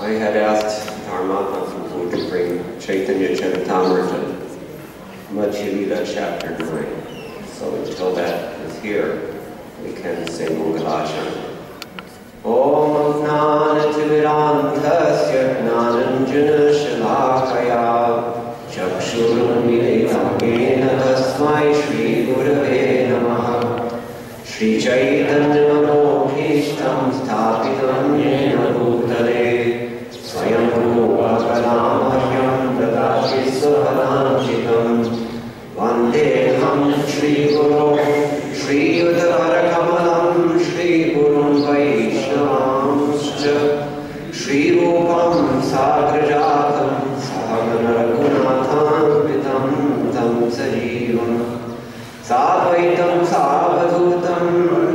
I had asked our Madhvacharya to bring Chaitanya Charitamrita, Madhya chapter 9. So until that is here, we can say Mangalacharana. Om Gnanatimirandhasya Gnananjana Shalakaya Chakshurunmilitam Yena Tasmai Shri Gurave Namaha Shri Chaitanya Manobhishtam Sthapitam Yena Bhutale Swayam Rupa Kalamahyam Dadati Swahananchitam Vandeham Shri Guru Shri Udara Kamalam Shri Gurum Vaishnavamscha Shri Rupam Sagrajatam Sahagana Raghunatham Vitam Tam Sajivam Sadvaitam Savadhutam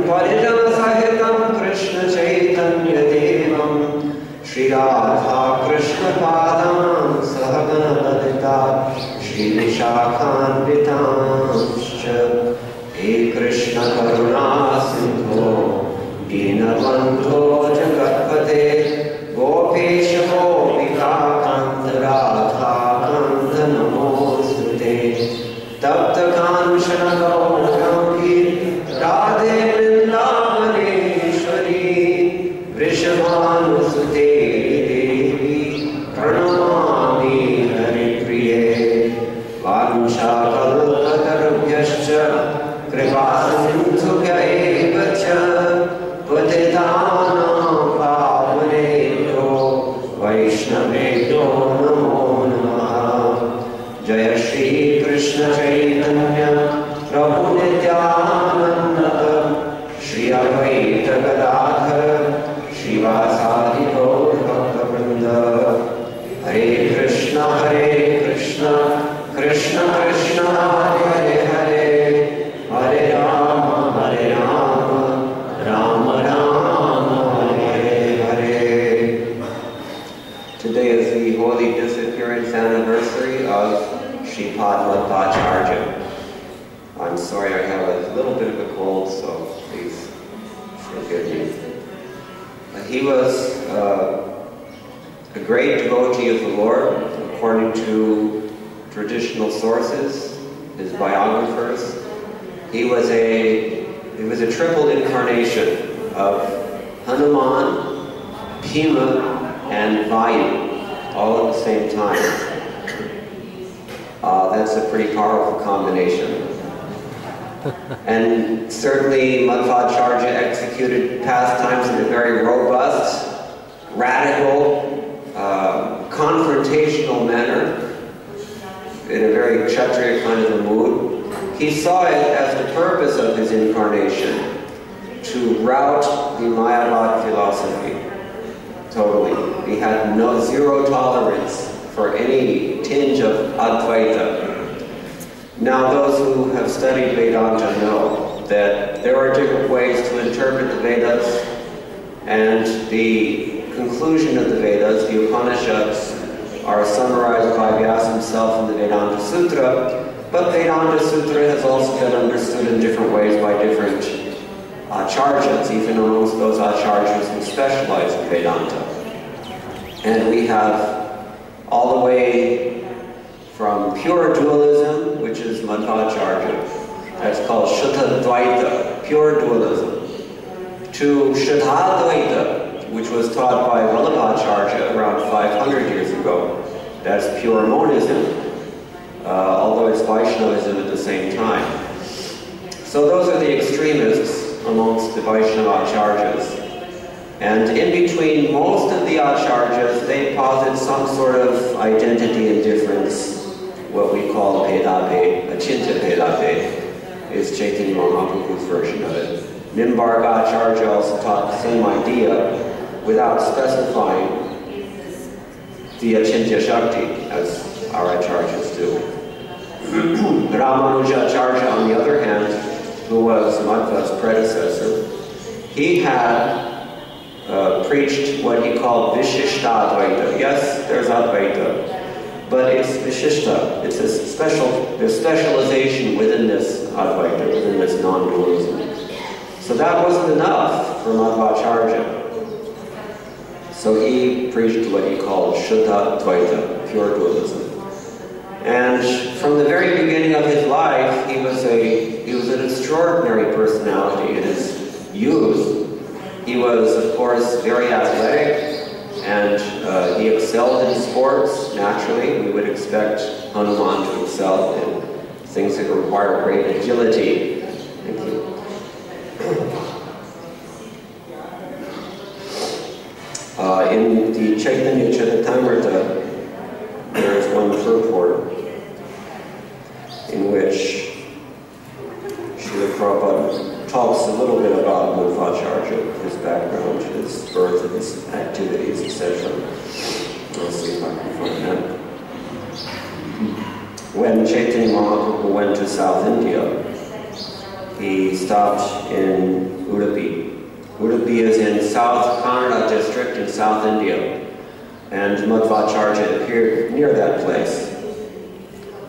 Parijana Sahitam Krishna Chaitanya Devam Shri Radha Krishna Padam Sahagana Lalita Shri Vishakhan Vitamscha He Krishna Karuna Sindho Dinabandho Jagatpate Gopesha Gopika Kanta Radha Kanta Namostute Tapta Kanchana Gaurangir Radhe Vrindavaneshwari Vrishabhanusute Devi Pranamami Haripriye Vansha Kalpatarubhyascha Kripasindhubhya eva cha Patitanam pavanebhyo Vaishnavebhyo namo namaha Jaya Shri Krishna Chaitanya Prabhu Nityananda Shri Advaita Gadadhar Shri Vasadi Gaur Bhakta Vrinda Hare Krishna Krishna Krishna Hare Hare Hare Rama Rama Rama Hare Hare. Today is the holy disappearance anniversary of Sripad Madhvacharya. I'm sorry, I have a little bit of a cold, so please forgive me. He was a great devotee of the Lord, according to traditional sources, his biographers. He was a triple incarnation of Hanuman, Bhima, and Vayu, all at the same time. That's a pretty powerful combination. And certainly Madhvacharya executed pastimes in a very robust, radical, confrontational manner, in a very Kshatriya kind of a mood. He saw it as the purpose of his incarnation to rout the Mayavad philosophy totally. He had zero tolerance for any tinge of Advaita. Now those who have studied Vedanta know that there are different ways to interpret the Vedas, and the conclusion of the Vedas, the Upanishads, are summarized by Vyasa himself in the Vedanta Sutra, but Vedanta Sutra has also been understood in different ways by different acharyas, even amongst those acharyas who specialize in Vedanta. And we have all the way from pure dualism, which is Madhvacharya, that's called Shuddha Dvaita, pure dualism, to Shuddha Dvaita, which was taught by Vallabhacharya around 500 years ago. That's pure monism, although it's Vaishnavism at the same time. So those are the extremists amongst the Vaishnava acharyas. And in between most of the acharyas, they posit some sort of identity and difference, what we call Bhedabhed, Achintya Bhedabhed, is Chaitanya Mahaprabhu's version of it. Nimbarga Acharya also taught the same idea without specifying the Achintya Shakti, as our acharyas do. Ramanuja Acharya, on the other hand, who was Madhva's predecessor, he had preached what he called Vishishta Advaita. Yes, there's Advaita, but it's Vishishta. It's there's specialization within this Advaita, within this non-dualism. So that wasn't enough for Madhvacharya. So he preached what he called Shuddha Dvaita, pure dualism. And from the very beginning of his life, he was an extraordinary personality. In his youth, he was, of course, very athletic, and he excelled in sports. Naturally, we would expect Hanuman to excel in things that require great agility. Thank you. In the Chaitanya Charitamrita, there is one purport in which Srila Prabhupada talks a little bit about Madhvacharya, his background, his birth, and his activities, etc. Let's see if I can find that. When Chaitanya Mahaprabhu went to South India, he stopped in Udupi. Udupi is in South Kannada district in South India, and Madhvacharya appeared near that place.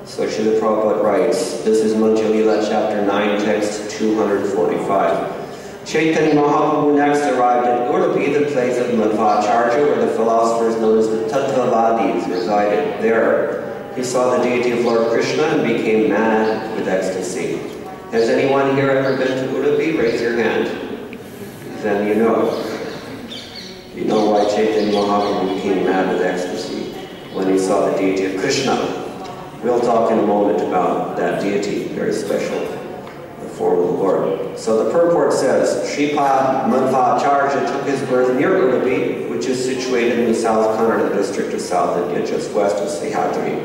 So Srila Prabhupada writes, this is Madhya Lila chapter 9, text 245. Chaitanya Mahaprabhu next arrived at Udupi, the place of Madhvacharya, where the philosophers known as the Tattvavadis resided. There, he saw the deity of Lord Krishna and became mad with ecstasy. Has anyone here ever been to Udupi? Raise your hand. Then you know. You know why Chaitanya Mahaprabhu became mad with ecstasy when he saw the deity of Krishna. We'll talk in a moment about that deity, very special, the form of the Lord. So the purport says, Sripad Madhvacharya took his birth near Udupi, which is situated in the South Kannada district of South India, just west of Sahyadri.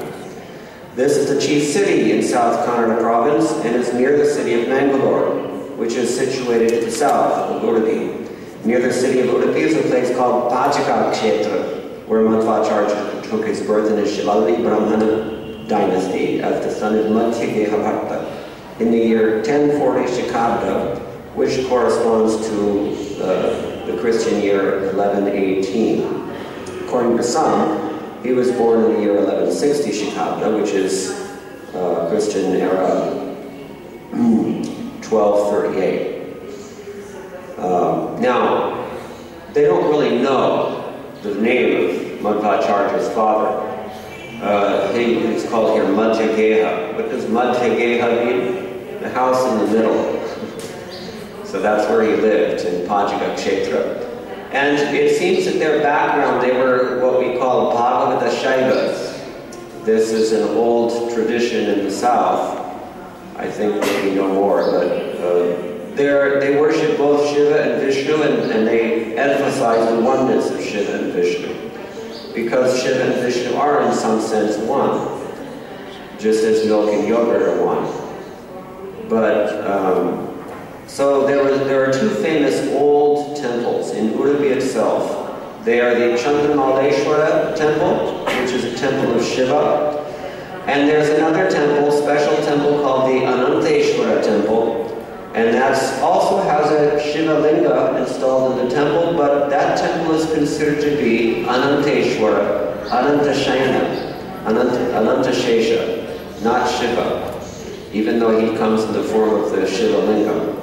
This is the chief city in South Kannada province and is near the city of Mangalore, which is situated to the south of Udupi. Near the city of Udupi is a place called ISKCON, where Madhvacharya took his birth in the Shivalli Brahmana dynasty as the son of Madhvacharya in the year 1040 Shikabda, which corresponds to the Christian year 1118. According to some, he was born in the year 1160 Shikabda, which is Christian era 1238. Now, they don't really know the name of Madhvacharya's father. He's called here Madhvacharya. What does Madhvacharya mean? The house in the middle. So that's where he lived, in Pajaka. And it seems that their background, they were what we call Bhagavata Shaivas. This is an old tradition in the south. I think maybe no more, but they worship both Shiva and Vishnu, and they emphasize the oneness of Shiva and Vishnu. Because Shiva and Vishnu are in some sense one, just as milk and yogurt are one. But, so there are two famous old temples in Udupi itself. They are the Chandramaleshwara temple, which is a temple of Shiva. And there's another temple, special temple called the Ananteshwara temple. And that also has a Shiva linga installed in the temple, but that temple is considered to be Ananteshwara, Anantashayana, Anantashesha, not Shiva, even though he comes in the form of the Shiva linga.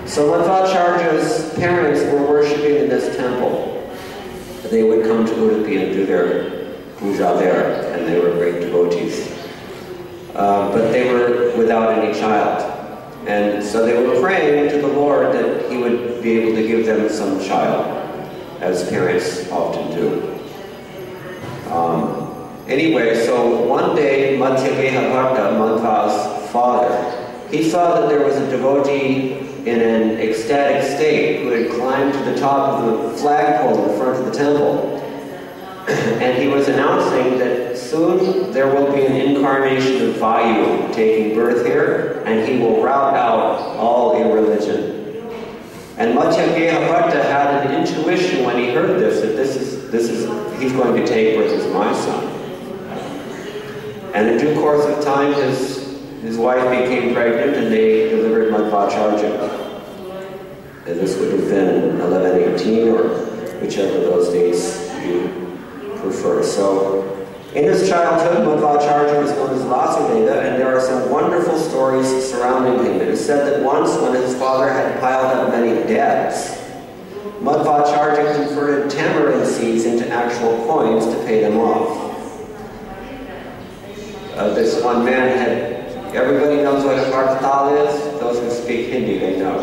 So Madhvacharya's parents were worshipping in this temple. They would come to Udupi and do their puja there, and they were great devotees. But they were without any child. And so they were praying to the Lord that he would be able to give them some child, as parents often do. Anyway, so one day, Madhvacharya, Madhva's father, he saw that there was a devotee in an ecstatic state who had climbed to the top of the flagpole in front of the temple. And he was announcing that soon there will be an incarnation of Vayu taking birth here, and he will rout out all irreligion. And Madhvacharya had an intuition when he heard this, that he's going to take birth as my son. And in due course of time, his wife became pregnant, and they delivered Madhvacharya. And this would have been 1118, or whichever of those dates you prefer. So, in his childhood, Madhvacharya was known as Vasudeva, and there are some wonderful stories surrounding him. It is said that once, when his father had piled up many debts, Madhvacharya converted tamarind seeds into actual coins to pay them off. This one man had, everybody knows what a hartal is? Those who speak Hindi, they know.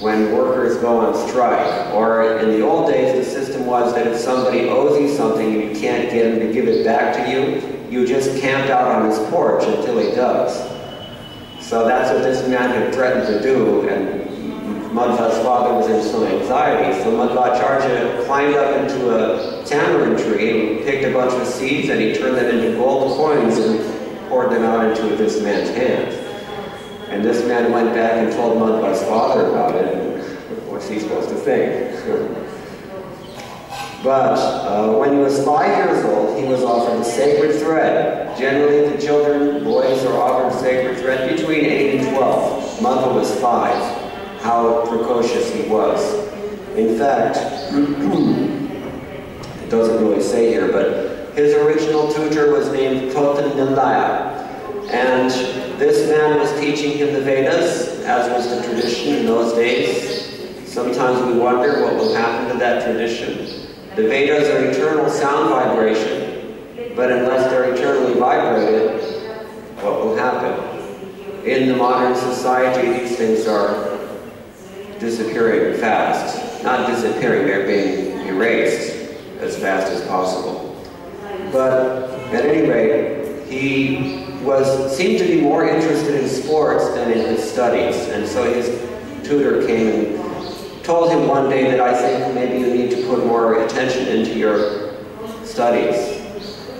When workers go on strike, or in the old days the system was that if somebody owes you something and you can't get him to give it back to you, you just camped out on his porch until he does. So that's what this man had threatened to do, and Madhva's father was in some anxiety. So Madhvacharya climbed up into a tamarind tree and picked a bunch of seeds and he turned them into gold coins and poured them out into this man's hands. And this man went back and told Madhva's father about it. And what's he supposed to think? But when he was 5 years old, he was offered the sacred thread. Generally, the children, boys, are offered sacred thread between 8 and 12. Madhva was 5. How precocious he was. In fact, it doesn't really say here, but his original tutor was named Nilaya. And this man was teaching him the Vedas, as was the tradition in those days. Sometimes we wonder what will happen to that tradition. The Vedas are eternal sound vibration, but unless they're eternally vibrated, what will happen? In the modern society, these things are disappearing fast. Not disappearing, they're being erased as fast as possible. But at any rate, he seemed to be more interested in sports than in his studies. And so his tutor came and told him one day that I think maybe you need to put more attention into your studies.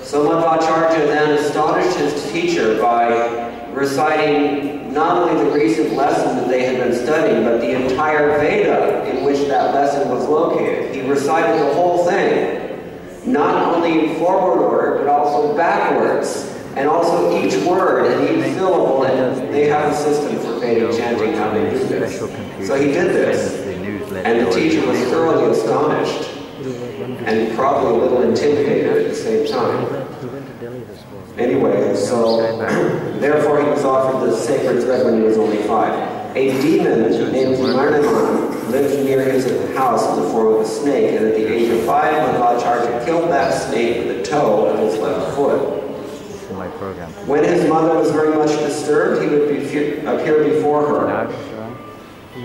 So Madhvacharya then astonished his teacher by reciting not only the recent lesson that they had been studying, but the entire Veda in which that lesson was located. He recited the whole thing, not only in forward order, but also backwards, and also each word and each syllable, and they have a system for Vedic chanting how they do this. So he did this, and the teacher was thoroughly astonished, and probably a little intimidated at the same time. Anyway, so therefore he was offered the sacred thread when he was only 5. A demon named Vrindavan lived near his house in the form of a snake, and at the age of 5, Madhvacharya killed that snake with the toe of his left foot. When his mother was very much disturbed, he would appear before her.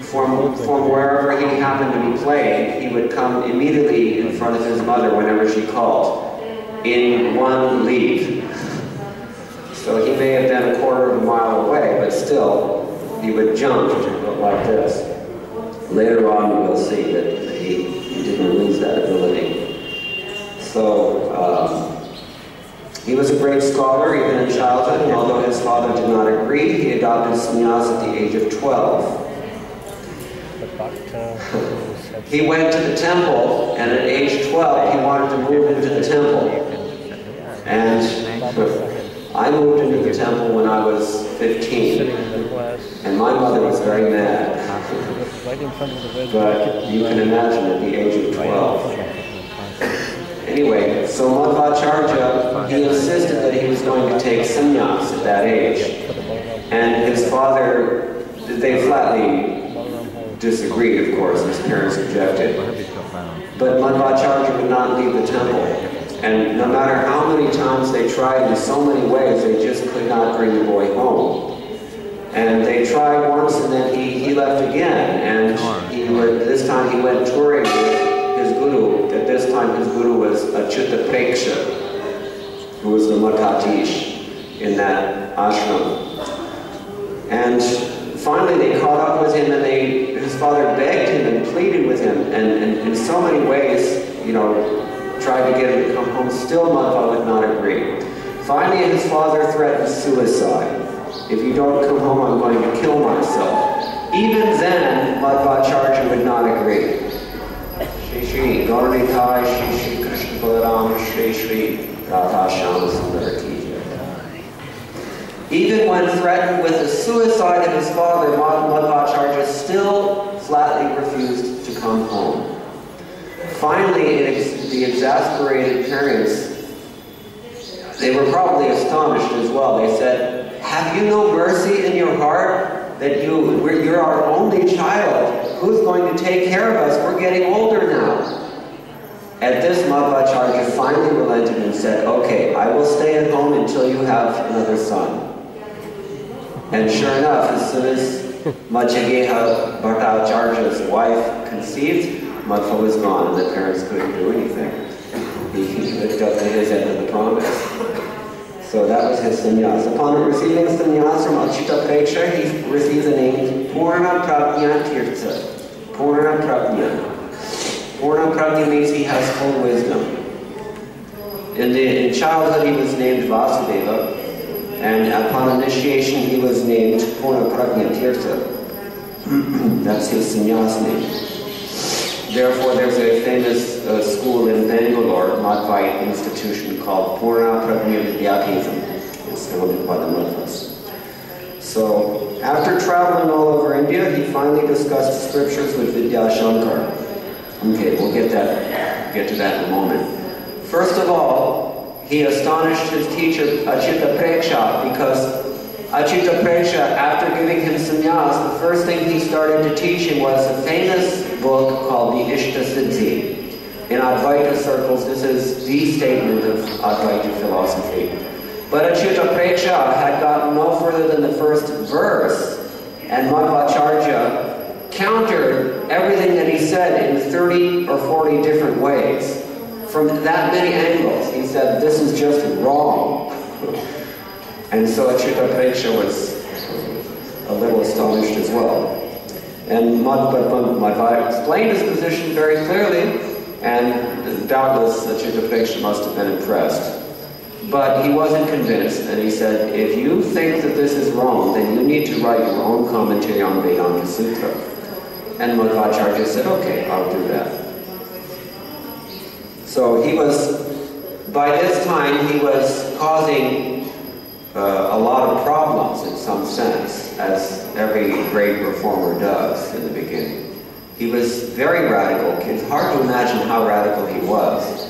From wherever he happened to be playing, he would come immediately in front of his mother whenever she called, in one leap. So he may have been a quarter of a mile away, but still, he would jump like this. Later on, we will see that he didn't lose that ability. So, he was a great scholar even in childhood, and although his father did not agree, he adopted sannyas at the age of 12. He went to the temple, and at age 12, he wanted to move into the temple. And I moved into the temple when I was 15, and my mother was very mad. But you can imagine at the age of 12. Anyway, so Madhvacharya, he insisted that he was going to take sannyas at that age. And his father, they flatly disagreed, of course. His parents objected. But Madhvacharya would not leave the temple. And no matter how many times they tried in so many ways, they just could not bring the boy home. And they tried once, and then he left again. And this time he went touring with his guru. At this time his guru was Achyuta Preksha, who was the Madhatish in that ashram. And finally they caught up with him, and his father begged him and pleaded with him, and in so many ways, tried to get him to come home. Still Madhva would not agree. Finally his father threatened suicide. If you don't come home, I'm going to kill myself. Even then, Madhvacharya would not agree. Shri Shri Gauranitai, Shri Shri Krishna Balaram, Shri Shri Radha Shyama Sundar Ki Jai. Even when threatened with the suicide of his father, Madhvacharya still flatly refused to come home. Finally, the exasperated parents, they were probably astonished as well. They said, "Have you no mercy in your heart? that you're our only child. Who's going to take care of us? We're getting older now. At this, Madhvacharya finally relented and said, okay, I will stay at home until you have another son. And sure enough, as soon as Madhvacharya Bhattacharya's wife conceived, Madhva was gone, and the parents couldn't do anything. He lived up to his end of the promise. So that was his sannyas. Upon receiving sannyas from Achyuta Preksha, he received the name Purna Prajna Tirtha. Purna Prajna. Purna Prajna means he has full wisdom. In childhood he was named Vasudeva, and upon initiation he was named Purna Prajna Tirtha. That's his sannyas name. Therefore there's a famous school in Bangalore, Madhvite institution, called Purna Prajna Vidyapeetham. It's founded by the Madhvas. So after traveling all over India, he finally discussed the scriptures with Vidyashankar. Okay, we'll get to that in a moment. First of all, he astonished his teacher Achyuta Preksha, because Achyuta Preksha, after giving him sannyas, the first thing he started to teach him was a famous book called the Ishta Siddhi. In Advaita circles, this is the statement of Advaita philosophy. But Achyuta Preksha had gotten no further than the first verse, and Madhvacharya countered everything that he said in 30 or 40 different ways. From that many angles, he said, this is just wrong. And so Achyuta Preksha was a little astonished as well. And Madhva explained his position very clearly, and doubtless Achyuta Preksha must have been impressed. But he wasn't convinced, and he said, if you think that this is wrong, then you need to write your own commentary on Vedanta Sutra. And Madhvacharya said, okay, I'll do that. So he was, by this time, he was causing a lot of problems in some sense, as every great reformer does in the beginning. He was very radical. It's hard to imagine how radical he was.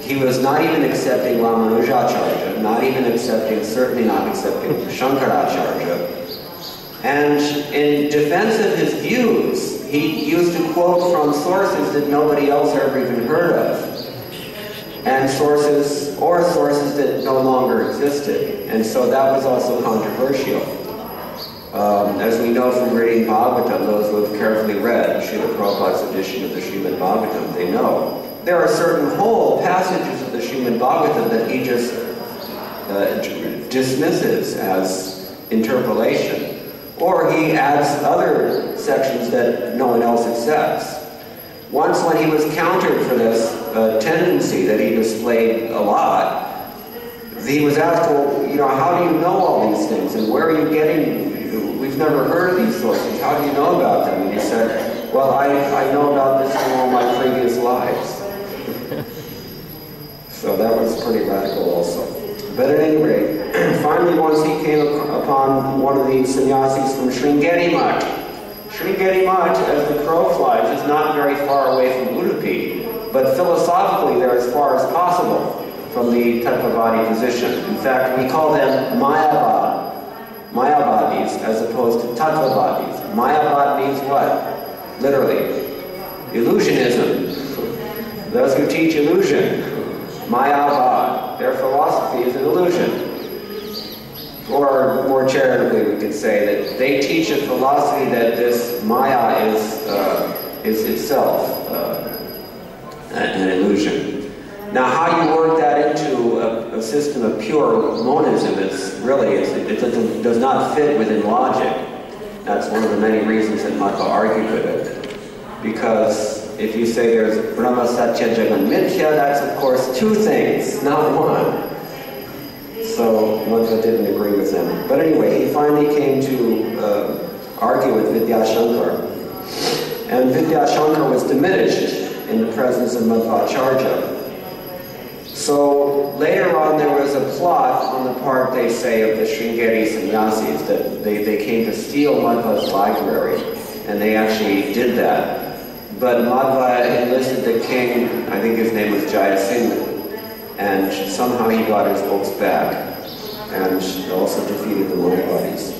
He was not even accepting Ramanujacharya, not even accepting, certainly not accepting Shankaracharya. And in defense of his views, he used to quote from sources that nobody else ever even heard of. And sources that no longer existed. And so that was also controversial. As we know from reading Bhagavatam, those who have carefully read Srila Prabhupada's edition of the Srimad Bhagavatam, they know. There are certain whole passages of the Srimad Bhagavatam that he just dismisses as interpolation. Or he adds other sections that no one else accepts. Once when he was countered for this tendency that he displayed a lot, he was asked, well, how do you know all these things? And where are you getting, we've never heard of these sources, how do you know about them? And he said, well, I know about this from all my previous lives. So that was pretty radical also. But at any rate, finally once he came upon one of the sannyasis from Sringeri Mutt. Sringeri Mutt, as the crow flies, is not very far away from Udupi, but philosophically they're as far as possible from the Tattvavadi position. In fact, we call them Mayavadis as opposed to Tattvavadis. Mayavad means what? Literally, illusionism. Those who teach illusion. Mayavad. Their philosophy is an illusion. Or more charitably, we could say that they teach a philosophy that this Maya is itself an illusion. Now, how you work that into a system of pure monism, it does not fit within logic. That's one of the many reasons that Madhva argued with it. Because if you say there's Brahma, Satya, Jagan, Mithya, that's of course two things, not one. So Madhva didn't agree with him. But anyway, he finally came to argue with Vidyashankar. And Vidyashankar was diminished in the presence of Madhvacharya. So later on there was a plot on the part, they say, of the Sringeri sannyasis that they came to steal Madhva's library. And they actually did that. But Madhva enlisted the king, I think his name was Jayasingha, and somehow he got his books back, and also defeated the Mayavadis.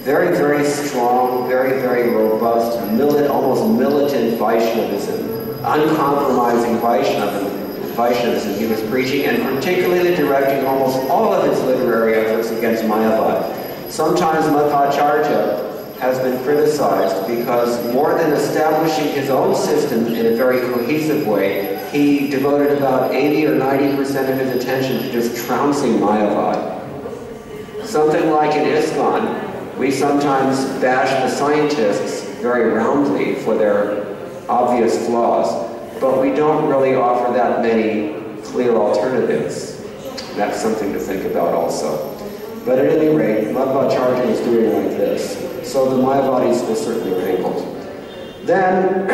Very, very strong, very, very robust, almost militant Vaishnavism, uncompromising Vaishnavism he was preaching, and particularly directing almost all of his literary efforts against Mayavad. Sometimes Madhvacharya has been criticized because more than establishing his own system in a very cohesive way, he devoted about 80 or 90% of his attention to just trouncing Mayavad. Something like in ISKCON, we sometimes bash the scientists very roundly for their obvious flaws, but we don't really offer that many clear alternatives. That's something to think about also. But at any rate, Madhvacharya was doing like this. So the Mayavadis were certainly rankled. Then,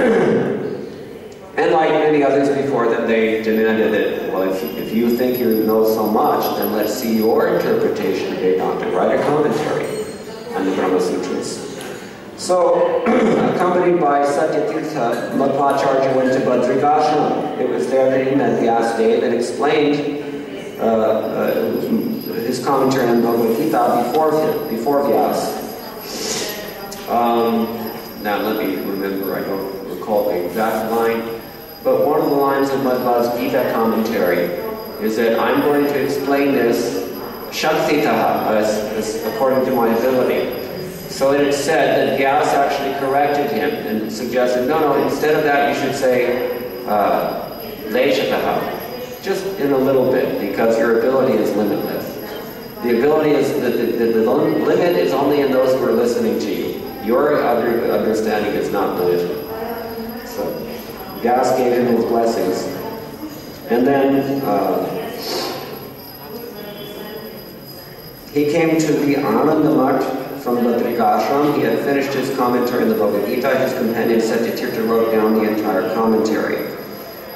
and like many others before them, they demanded that, well, if you think you know so much, then let's see your interpretation of Vedanta. Write a commentary on the Brahma Sutras. So, accompanied by Satyatirtha, Madhvacharya went to Badrikashram. It was there that he met Vyasadeva and explained his commentary on Bhagavad Gita before Vyas. Now let me remember, I don't recall the exact line, but one of the lines of Madhva's Gita commentary is that I'm going to explain this Shaktitaha, as according to my ability. So it is said that Vyas actually corrected him and suggested, no, instead of that you should say Leshataha, just in a little bit, because your ability is limitless. The ability is, the limit is only in those who are listening to you. Your understanding is not limited. So Vyas gave him his blessings. And then he came to the Anandamath from Badrikashram. He had finished his commentary on the Bhagavad Gita. His companion Satyatirtha wrote down the entire commentary.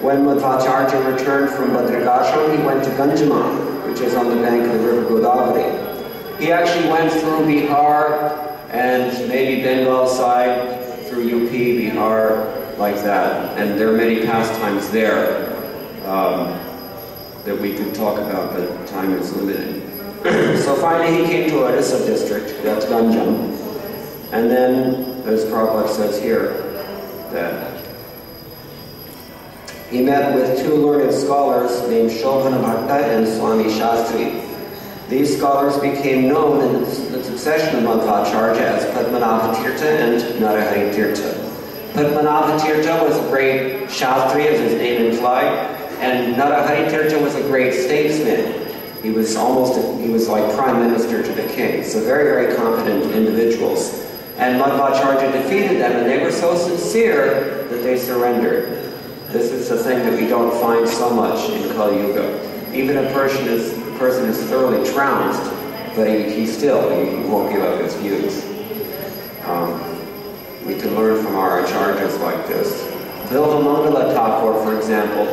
When Madhvacharya returned from Badrikashram, he went to Ganjama, which is on the bank of the river Godavari. He actually went through Bihar and maybe Bengal side, through UP, Bihar, like that. And there are many pastimes there that we could talk about, but time is limited. So finally he came to Odisha district, that's Ganjam. And then, as Prabhupada says here, that he met with two learned scholars named Shobhana Bhatta and Swami Shastri. These scholars became known in the succession of Madhvacharya as Padmanabhatirtha and Narahari Tirtha. Padmanabhatirtha was a great Shastri, as his name implied, and Narahari Tirtha was a great statesman. He was like prime minister to the king. So very, very competent individuals. And Madhvacharya defeated them, and they were so sincere that they surrendered. This is the thing that we don't find so much in Kali Yuga. Even a person is thoroughly trounced, but he won't give up his views. We can learn from our acharyas like this. Bilvamangala Thakur, for example,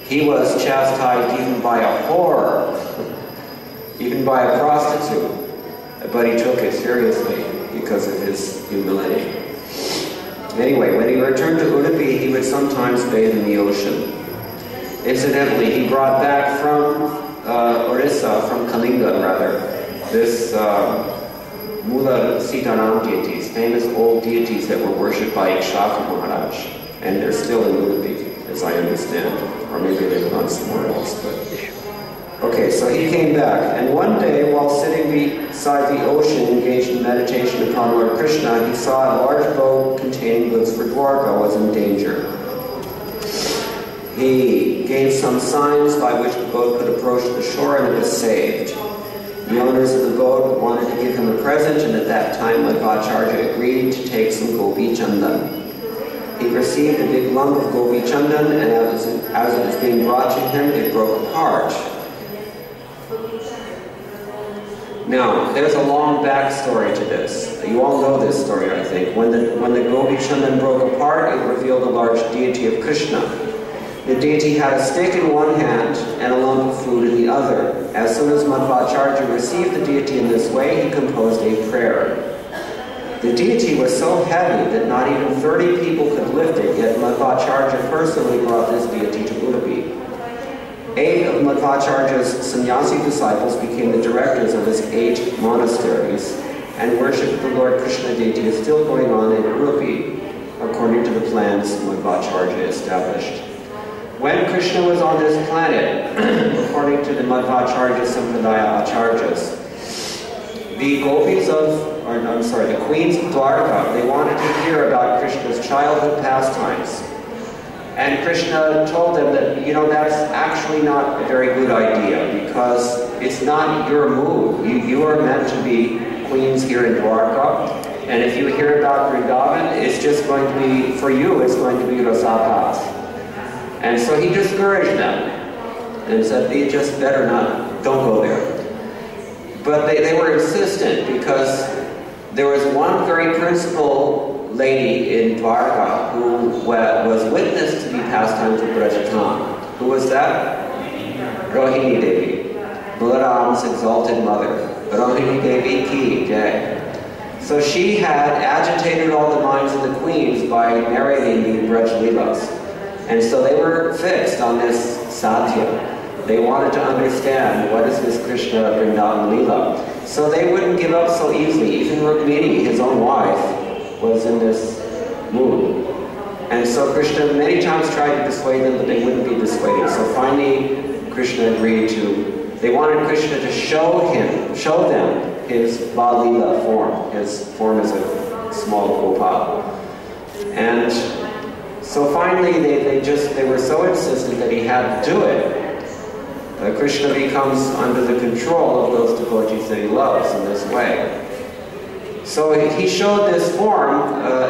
he was chastised even by a whore, even by a prostitute, but he took it seriously because of his humility. Anyway, when he returned to Udupi, he would sometimes bathe in the ocean. Incidentally, he brought back from Orissa, from Kalinga rather, this Mula Sitaram deities, famous old deities that were worshipped by Ikshaka Maharaj, and they're still in Udupi, as I understand, or maybe they've gone somewhere else. But okay, so he came back, and one day, while sitting beside the ocean, engaged in meditation upon Lord Krishna, he saw a large boat containing goods for Dwarka was in danger. He gave some signs by which the boat could approach the shore, and it was saved. The owners of the boat wanted to give him a present, and at that time Madhvacharya agreed to take some Gopi Chandan. He received a big lump of Gopi Chandan, and as it was being brought to him, it broke apart. Now, there's a long backstory to this. You all know this story, I think. When the Gopi Chandan broke apart, it revealed a large deity of Krishna. The deity had a stick in one hand and a lump of food in the other. As soon as Madhvacharya received the deity in this way, he composed a prayer. The deity was so heavy that not even 30 people could lift it, yet Madhvacharya personally brought this deity to Udupi. 8 of Madhvacharya's sannyasi disciples became the directors of his 8 monasteries, and worship of the Lord Krishna deity is still going on in Udupi, according to the plans Madhvacharya established. When Krishna was on this planet, according to the Madhvacharya Sampradaya Acharyas, the the queens of Dwarka, they wanted to hear about Krishna's childhood pastimes. And Krishna told them that, that's actually not a very good idea, because it's not your mood. You are meant to be queens here in Dwarka, and if you hear about Vrindavan, it's just going to be, for you, it's going to be Rasapas. And so he discouraged them and said, you just better not, don't go there. But they were insistent, because there was one very principal lady in Dwarka who was witness to the pastimes of Brajatama. Who was that? Rohini Devi, Balaram's exalted mother. Rohini Devi ki jai. So she had agitated all the minds of the queens by narrating the Braj Leelas. And so they were fixed on this Satya. They wanted to understand, what is this Krishna Vrindavan Leela? So they wouldn't give up so easily. Even Rukmini, his own wife, was in this mood. And so Krishna many times tried to dissuade them, but they wouldn't be dissuaded. So finally, Krishna agreed they wanted Krishna to show them his Balila form, his form as a small Gopal. And so finally, they were so insistent that he had to do it. Krishna becomes under the control of those devotees that he loves in this way. So he showed this form,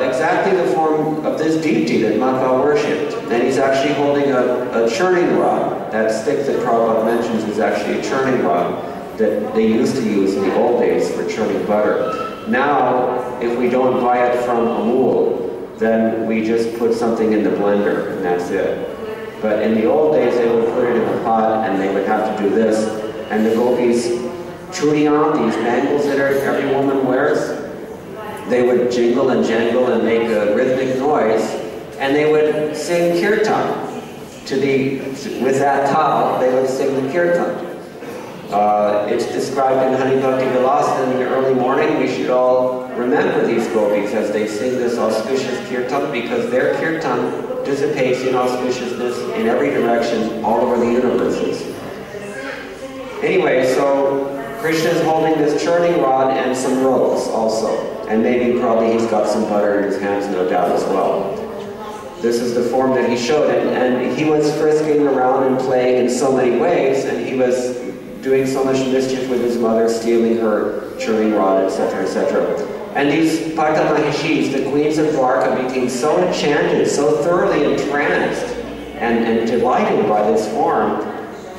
exactly the form of this deity that Madhva worshipped. And he's actually holding a churning rod. That stick that Prabhupada mentions is actually a churning rod that they used to use in the old days for churning butter. Now, if we don't buy it from Amul, then we just put something in the blender and that's it. But in the old days, they would put it in a pot and they would have to do this. And the gopis, chudiyam, these bangles that every woman wears, they would jingle and jangle and make a rhythmic noise, and they would sing kirtan. With that towel, they would sing the kirtan. It's described in Hari Bhakti Vilasa in the early morning. We should all remember these gopis as they sing this auspicious kirtan, because their kirtan dissipates inauspiciousness in every direction all over the universes. Anyway, so Krishna is holding this churning rod and some ropes also. And probably he's got some butter in his hands, no doubt, as well. This is the form that he showed it, and he was frisking around and playing in so many ways, and he was doing so much mischief with his mother, stealing her churning rod, etc., etc. And these Bhakta Mahishis, the queens of Dwarka, became so enchanted, so thoroughly entranced, and delighted by this form.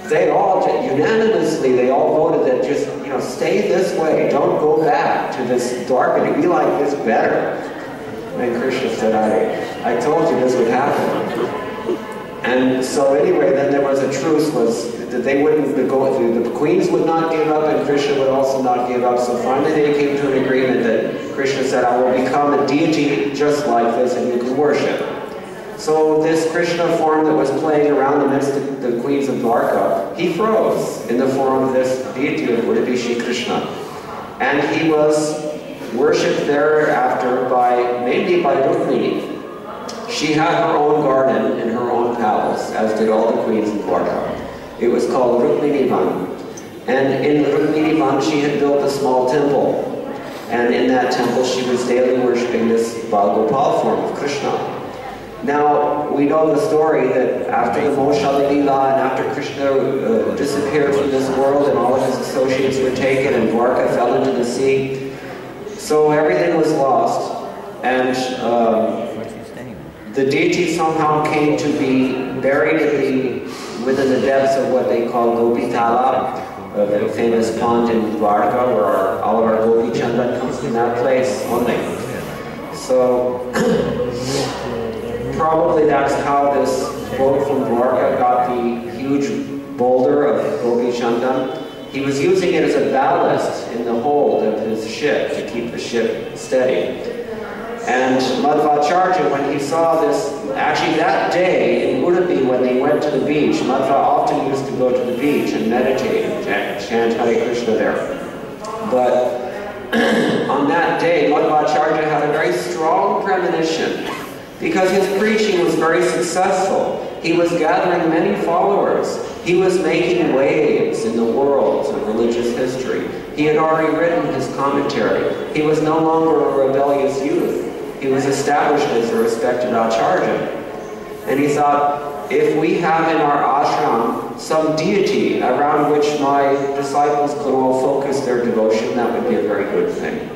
They all, unanimously, they all voted that just, stay this way, don't go back to this Dwarka, we like this better. And Krishna said, I told you this would happen. And so anyway, then there was a truce, that they wouldn't go, the queens would not give up and Krishna would also not give up. So finally they came to an agreement that Krishna said, I will become a deity just like this and you can worship. So this Krishna form that was playing around amidst the queens of Dwarka, he froze in the form of this deity of Udupi Shri Krishna. And he was worshipped thereafter mainly by Rukmini. She had her own garden in her own palace, as did all the queens of Dwarka. It was called Rukminivan. And in Rukminivan she had built a small temple. And in that temple she was daily worshipping this Bhagopal form of Krishna. Now, we know the story that after the Moshali Leela and after Krishna disappeared from this world and all of his associates were taken and Dwarka fell into the sea, so everything was lost. And the deity somehow came to be buried within the depths of what they call Gopi Talab, the famous pond in Dwarka where all of our Gopi Chandan comes from that place only. So, probably that's how this boat from Dwarka got the huge boulder of Gopi Chandan. He was using it as a ballast in the hold of his ship to keep the ship steady. And Madhvacharya, when he saw this, actually that day in Udupi when they went to the beach, Madhva often used to go to the beach and meditate and chant Hare Krishna there. But on that day, Madhvacharya had a very strong premonition because his preaching was very successful. He was gathering many followers. He was making waves in the world of religious history. He had already written his commentary. He was no longer a rebellious youth. He was established as a respected acharya. And he thought, if we have in our ashram some deity around which my disciples could all focus their devotion, that would be a very good thing.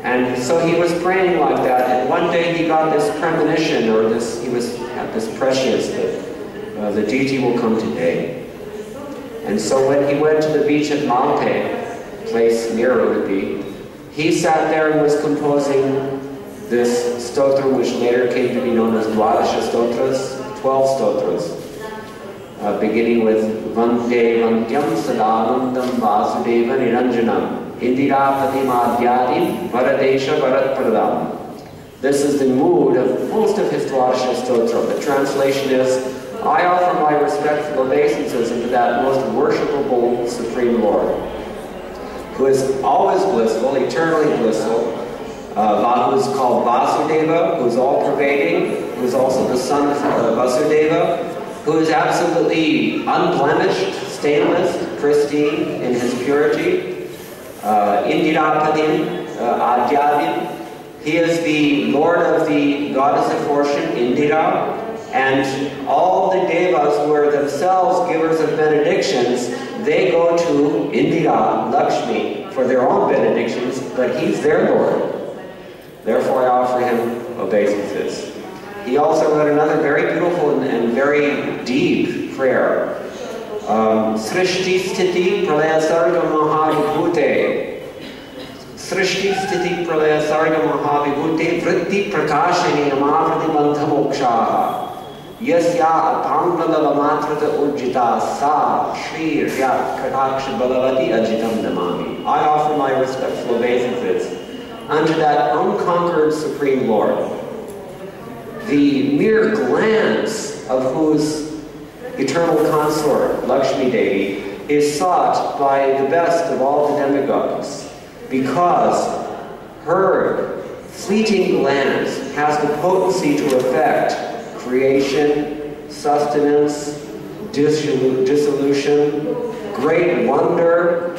And so he was praying like that, and one day he got this premonition, or had this prescience that the deity will come today. And so when he went to the beach at Malpe, place near Udupi, he sat there and was composing this stotra, which later came to be known as Dwadasha Stotras, 12 stotras, beginning with Vande Vantyam Sadanandam Vasudeva Niranjanam Indirapati Madhyadim Varadesha Varatpradam. This is the mood of most of his Dwadasha Stotra. The translation is, I offer my respectful obeisances unto that most worshipable Supreme Lord, who is always blissful, eternally blissful, who is called Vasudeva, who is all-pervading, who is also the son of Vasudeva, who is absolutely unblemished, stainless, pristine in his purity. Indirapadim, Adyadim, he is the lord of the goddess of fortune, Indira, and all the devas who are themselves givers of benedictions, they go to Indira, Lakshmi, for their own benedictions, but he's their lord. Therefore I offer him obeisances. He also wrote another very beautiful and very deep prayer. Srishti Sthiti Pralaya Sarga Mahavibhute. Srishti Sthiti Pralaya Sarga Mahavibhute Vritti Prakashini Amavriti Bandha Mokshaha. Yasya Atambalava Matrata Urjita Sa Shri Ryat Kataksha Balavati Ajitam Namami. I offer my respectful obeisances unto that unconquered Supreme Lord, the mere glance of whose eternal consort, Lakshmi Devi, is sought by the best of all the demigods, because her fleeting glance has the potency to affect creation, sustenance, dissolution, great wonder,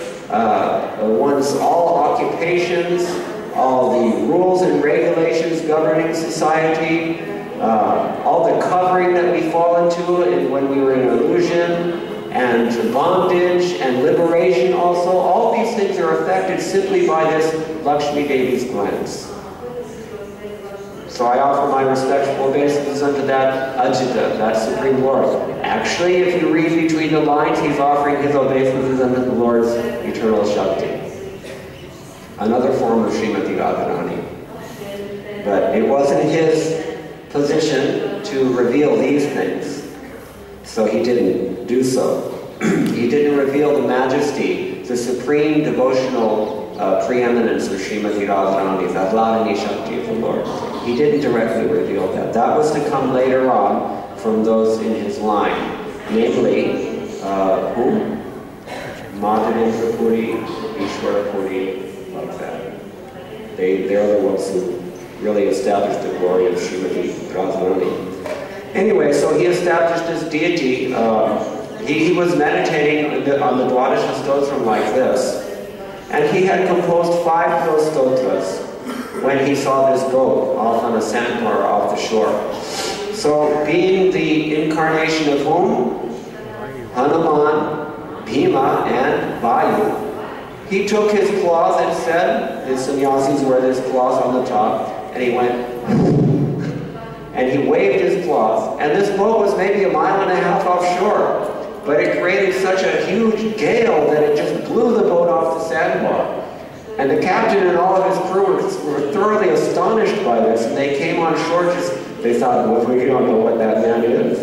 one's all occupations, all the rules and regulations governing society, all the covering that we fall into when we were in illusion, and bondage and liberation also. All these things are affected simply by this Lakshmi Devi's glance. So I offer my respectful obeisances unto that Ajita, that Supreme Lord. Actually, if you read between the lines, he's offering his obeisances unto the Lord's eternal Shakti. Another form of Srimati Radharani. But it wasn't his position to reveal these things, so he didn't do so. He didn't reveal the majesty, the supreme devotional preeminence of Srimati Radharani, the Ahladani Shakti of the Lord. He didn't directly reveal that. That was to come later on from those in his line, namely, whom? Madhavendra Puri, Ishwara Puri, like that. They're the ones who really established the glory of Srimati Radharani. Anyway, so he established this deity. He was meditating on the Dwadasha Stotram like this, and he had composed 5 of those stotras when he saw this boat off on a sandbar off the shore. So, being the incarnation of whom? Hanuman, Bhima, and Vayu. He took his claws and said, the sannyasis wear this claws on the top, and he went, and he waved his claws. And this boat was maybe 1.5 miles offshore, but it created such a huge gale that it just blew the boat off the sandbar. And the captain and all of his crew were thoroughly astonished by this, and they came on shore they thought, well, we don't know what that man is.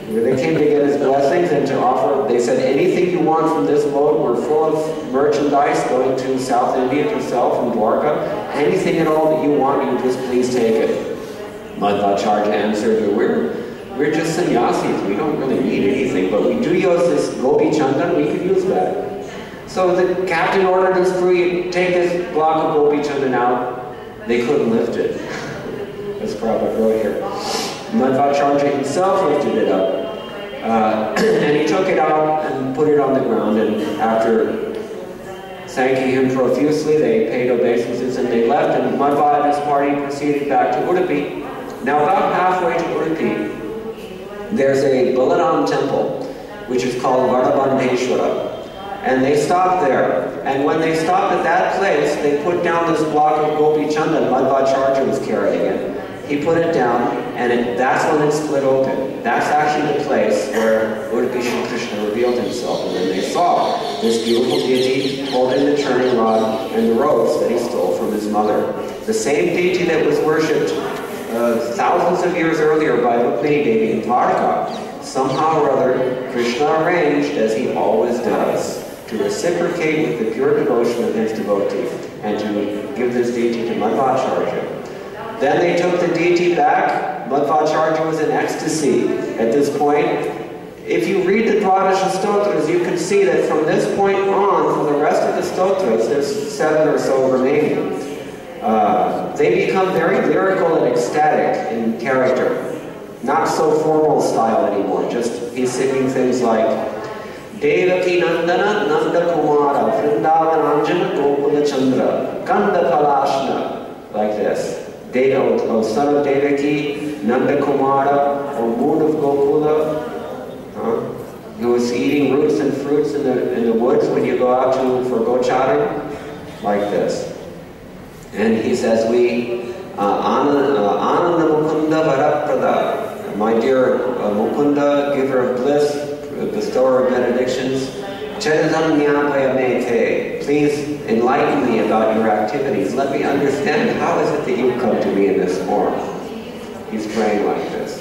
They came to get his blessings and to offer, they said, anything you want from this boat, we're full of merchandise going to South India to sell from Dwarka. Anything at all that you want, you just please take it. Madhvacharya answered, we're just sannyasis, we don't really need anything, but we do use this gopi chandan, we could use that. So the captain ordered his crew, take this block of Gopi Chandan out. They couldn't lift it. As Prabhu wrote here. Madhvacharya himself lifted it up. And he took it out and put it on the ground, and after thanking him profusely, they paid obeisances and they left, and Madhva and his party proceeded back to Udupi. Now about halfway to Udupi, there's a Balaram temple, which is called Vrindavan, and they stopped there. And when they stopped at that place, they put down this block of Gopi Chandan. Madhvacharya was carrying it. He put it down, and that's when it split open. That's actually the place where Udupi Shri Krishna revealed himself. And then they saw this beautiful deity holding the turning rod and the robes that he stole from his mother. The same deity that was worshipped thousands of years earlier by Rukmini Devi in Dwarka. Somehow or other, Krishna arranged, as he always does, to reciprocate with the pure devotion of his devotee and to give this deity to Madhvacharya. Then they took the deity back. Madhvacharya was in ecstasy at this point. If you read the Dwadasha Stotras, you can see that from this point on, for the rest of the Stotras, there's 7 or so remaining, they become very lyrical and ecstatic in character. Not so formal style anymore, just he's singing things like Devaki Nandana Nanda Kumara Vrindavan Anjana Gokula Chandra Kanda Palashna, like this. O son of Devaki, Nanda Kumara, O moon of Gokula, who was eating roots and fruits in the woods when you go out for gocharing, like this. And he says, Ananda Mukunda Varaprada, my dear Mukunda, giver of bliss, bestower of benedictions, please enlighten me about your activities. Let me understand, how is it that you come to me in this form? He's praying like this,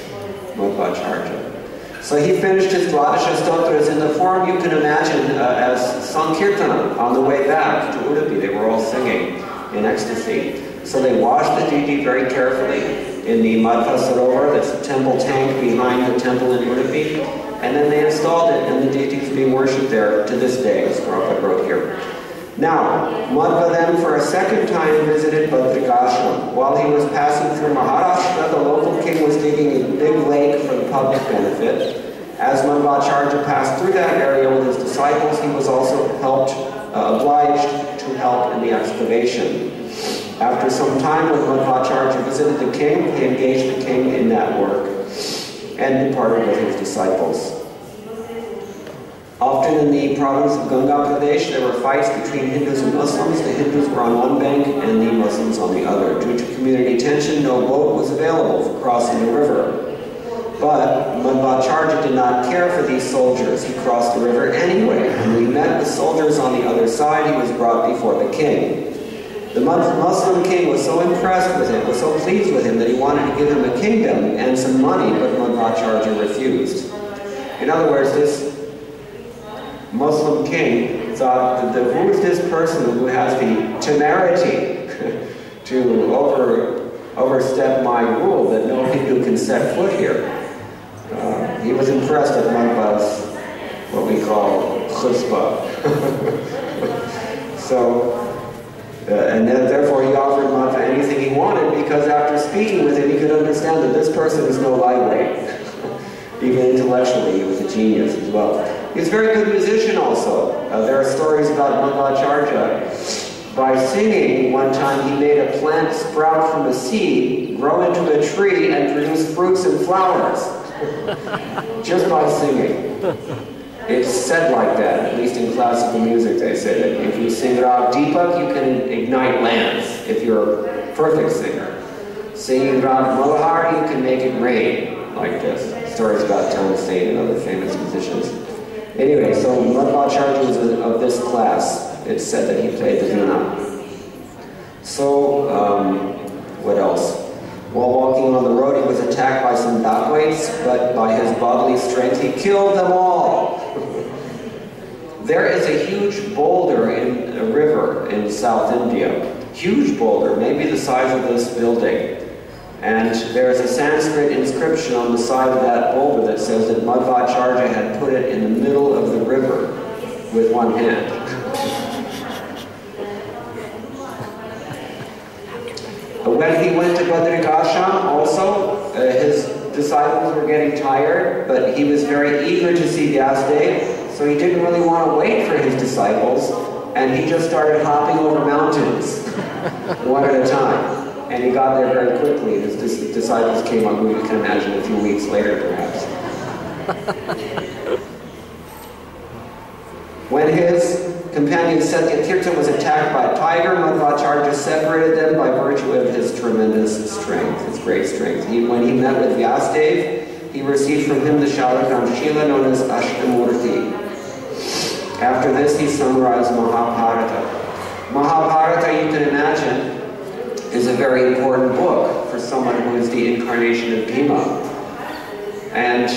Madhvacharya. So he finished his Dwadasha Stotras in the form you can imagine as Sankirtana on the way back to Udupi. They were all singing in ecstasy. So they washed the deity very carefully in the Madhva Sarovar, that's the temple tank behind the temple in Udupi. And then they installed it, and the deity is being worshipped there to this day, as Prabhupada wrote here. Now, Madhva then for a second time visited Badrikashram. While he was passing through Maharashtra, the local king was digging a big lake for the public benefit. As Madhvacharya passed through that area with his disciples, he was also obliged to help in the excavation. After some time, when Madhvacharya visited the king, he engaged the king in that work and departed with his disciples. Often in the province of Ganga Pradesh, there were fights between Hindus and Muslims. The Hindus were on one bank and the Muslims on the other. Due to community tension, no boat was available for crossing the river. But Madhvacharya did not care for these soldiers. He crossed the river anyway. When he met the soldiers on the other side, he was brought before the king. The Muslim king was so impressed with him, was so pleased with him, that he wanted to give him a kingdom and some money, but Madhvacharya refused. In other words, this Muslim king thought that who is this person who has the temerity to overstep my rule, that no Hindu can set foot here. He was impressed at Madhva's, what we call chutzpah. And then, therefore, he offered Madhva anything he wanted, because after speaking with him, he could understand that this person is no lightweight. Even intellectually, he was a genius as well. He was a very good musician also. There are stories about Madhvacharya. By singing, one time he made a plant sprout from a seed, grow into a tree, and produce fruits and flowers. Just by singing. It's said like that, at least in classical music they say that if you sing Rag Deepak, you can ignite lamps, if you're a perfect singer. Singing Rag Malahar, you can make it rain, like this. Stories about Tansen and other famous musicians. Anyway, so Madhvacharya was of this class. It's said that he played the veena. So, what else? While walking on the road, he was attacked by some dacoits, but by his bodily strength, he killed them all. There is a huge boulder in a river in South India. Huge boulder, maybe the size of this building. And there is a Sanskrit inscription on the side of that boulder that says that Madhvacharya had put it in the middle of the river with one hand. When he went to Badrikasham also, his disciples were getting tired, but he was very eager to see Vyasadeva, so he didn't really want to wait for his disciples, and he just started hopping over mountains, one at a time. And he got there very quickly. His disciples came on, we can imagine, a few weeks later, perhaps. When his companion Satyatirtha was attacked by a tiger, Madhvacharya separated them by virtue of his tremendous strength, his great strength. When he met with Vyasadeva, he received from him the Shalagram Shila known as Ashtamurti. After this, he summarized Mahabharata. Mahabharata, you can imagine, is a very important book for someone who is the incarnation of Bhima. And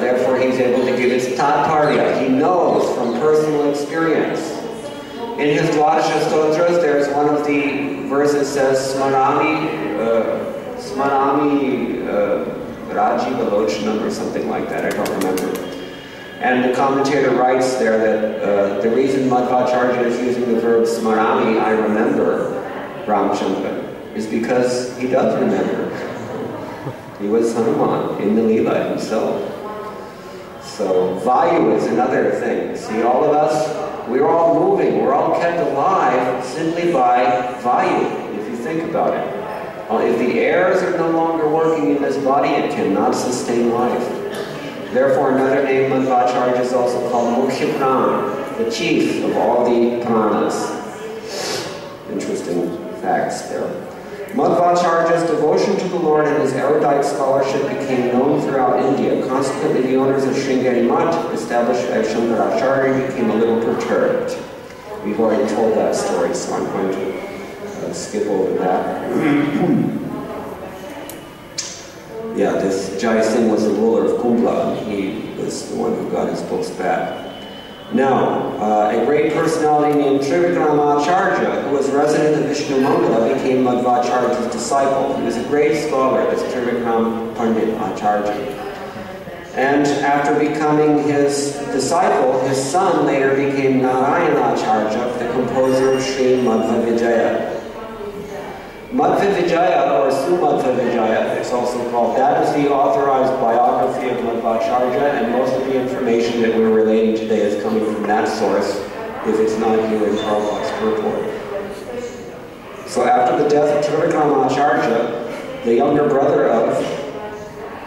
therefore he's able to give its tatparya. He knows from personal experience. In his Dwadasha Stotras, there's one of the verses says, Smarami Raji Balochanam or something like that, I don't remember. And the commentator writes there that the reason Madhvacharya is using the verb Smarami, I remember, Ramchandra, is because he does remember. He was Hanuman in the Leela himself. So Vayu is another thing. See, all of us, we're all moving, we're all kept alive simply by Vayu, if you think about it. If the airs are no longer working in this body, it cannot sustain life. Therefore, another name, Madhvacharya, is also called Mukhya Prana, the chief of all the pranas. Interesting facts there. Madhvacharya's devotion to the Lord and his erudite scholarship became known throughout India. Consequently, the owners of Sringeri Mutt, established by Shankaracharya, became a little perturbed. We've already told that story, so I'm going to skip over that. Yeah, this Jai Singh was the ruler of Kumbla. He was the one who got his books back. Now, a great personality named Trivikramacharya, who was resident of Vishnu Mangala, became Madhvacharya's disciple. He was a great scholar, this Trivikram Pandit Acharya. And after becoming his disciple, his son later became Narayanacharya, the composer of Sri Madhvacharya. Madhvacharya, or Sumadhvacharya, it's also called, that is the authorized biography of Madhvacharya, and most of the information that we're relating today is coming from that source, if it's not here in Prabhupada's purport. So after the death of Trivikramacharya, the younger brother of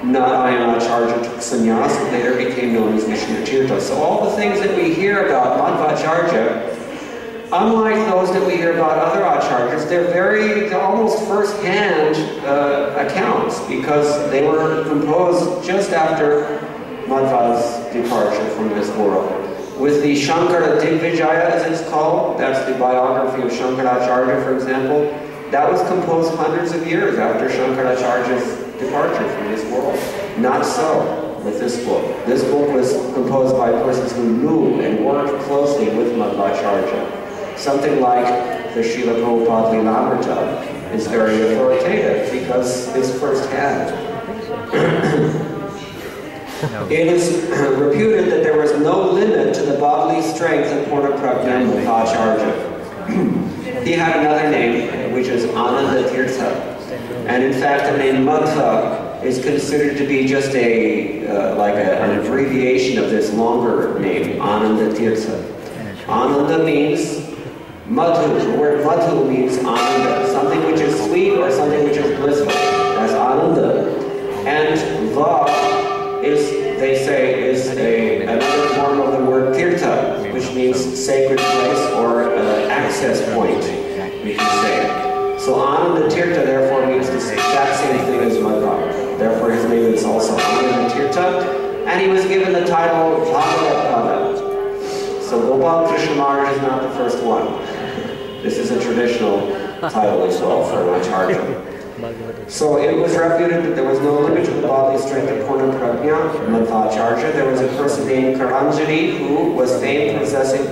Narayanacharya took sannyas and later became known as Vishnutirtha. So all the things that we hear about Madhvacharya, unlike those that we hear about other acharyas, they're almost first-hand accounts because they were composed just after Madhva's departure from this world. With the Shankara Digvijaya, as it's called, that's the biography of Shankaracharya, for example, that was composed hundreds of years after Shankaracharya's departure from this world. Not so with this book. This book was composed by persons who knew and worked closely with Madhvacharya. Something like the Srila Prabhupada Lilamrita is very authoritative because it's first-hand. It is reputed that there was no limit to the bodily strength of Purna Prajna Madhvacharya. He had another name, which is Ananda Tirtha. And in fact, the name Madhva is considered to be just an abbreviation of this longer name, Ananda Tirtha. Ananda means Madhu. The word Madhu means Ananda, something which is sweet or something which is blissful. That's Ananda. And Va is, they say, is another form of the word Tirtha, which means sacred place or access point, we can say. So Ananda Tirtha therefore means the exact same thing as Madhva. Therefore his name is also Ananda Tirtha, and he was given the title Bhagavapada. So Gopal Krishna Maharaj is not the first one. This is a traditional title as well for an acharya. So it was reputed that there was no limit to the bodily strength of Purna Prajna Madhvacharya. There was a person named Karanjani who was famed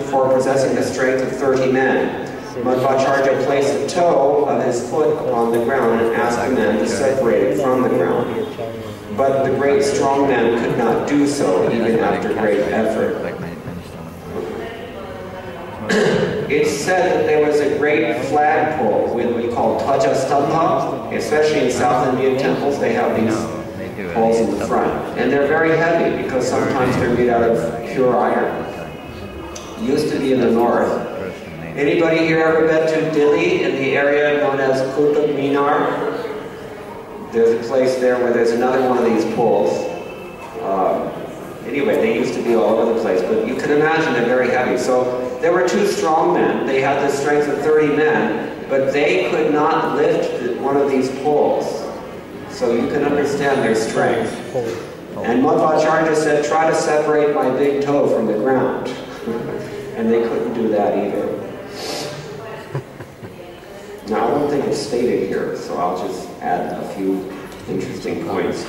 for possessing the strength of 30 men. Madhvacharya placed the toe of his foot upon the ground and asked the men to separate it from the ground. But the great strong man could not do so even after great effort. It's said that there was a great flagpole with what we call Twaja Stambha, especially in South Indian temples. They have these poles in the front. And they're very heavy because sometimes they're made out of pure iron. Used to be in the north. Anybody here ever been to Delhi in the area known as Qutub Minar? There's a place there where there's another one of these poles. Anyway, they used to be all over the place, but you can imagine they're very heavy. So there were two strong men. They had the strength of 30 men, but they could not lift one of these poles. So you can understand their strength. And Madhvacharya said, try to separate my big toe from the ground. And they couldn't do that either. Now, I don't think it's stated here, so I'll just add a few interesting points.